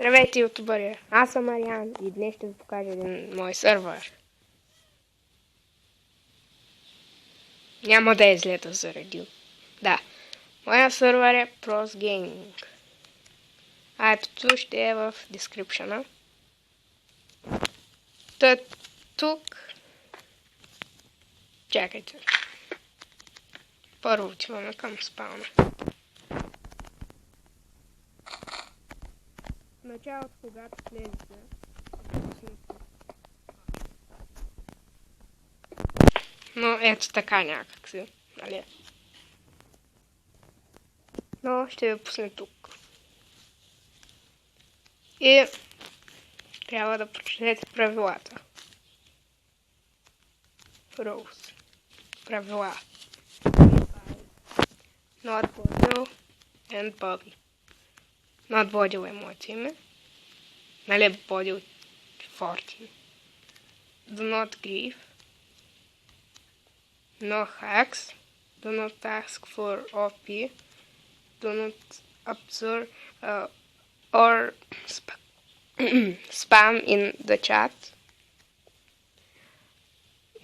Здравейте, ютубъри! Аз съм Ариан и днес ще ви покажа един мой сървър. Няма да излета заради. Да, моя сървър е Pros Gaming. IP-то ще е в description. Тук... Чакайте. Първо отиваме към спауна. В началото, когато влезете, но ето така някак си, нали? Но ще ви пусне тук. И трябва да прочетете правилата. Rules. Правила. Not Bodil and Bobby. Not Bodil е моето име. Нали Bodil 14. Do not grieve. No hacks. Do not ask for OP. Do not observe or spam in the chat.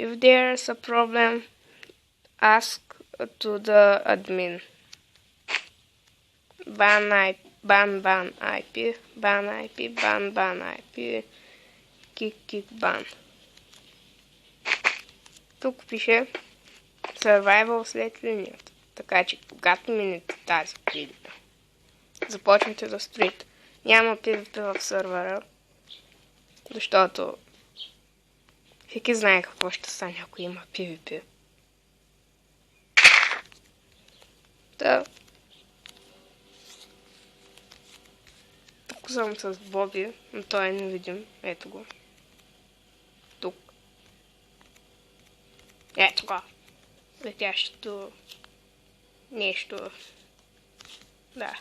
If there's a problem, ask to the admin. Ban IP, ban IP, ban IP, ban IP, kick ban. Тук пише Survival след линията. Така че когато минете тази линия, започвате да строите. Няма PvP в сървъра, защото всеки знае какво ще стане, ако има PvP. Да. Тук съм с Боби, но той е невидим. Ето го. Тук. Ето го. Летящото нещо. Да.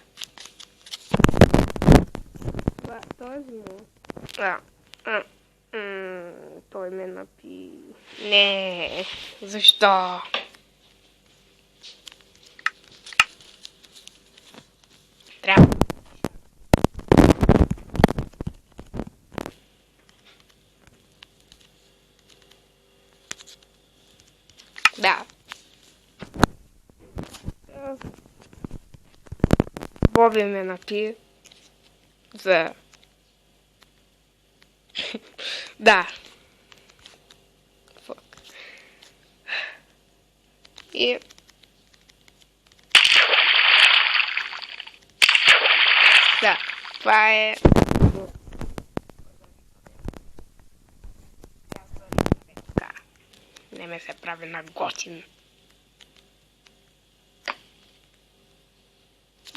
Това, този му. Той ме напи. Не. Защо? Трябва. Да. Боби ме напи за... Да. Фак. И... Да, това е... Не ме се прави на готин.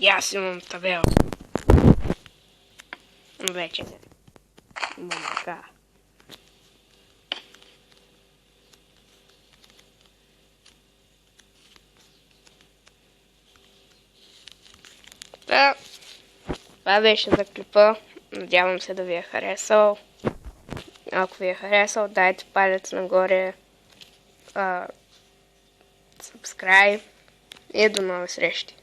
И аз имам табел. Вече не. Имам така. Да. Това беше за клипа. Надявам се да ви е харесал. Ако ви е харесал, дайте палец нагоре. Subscribe и до нови срещи.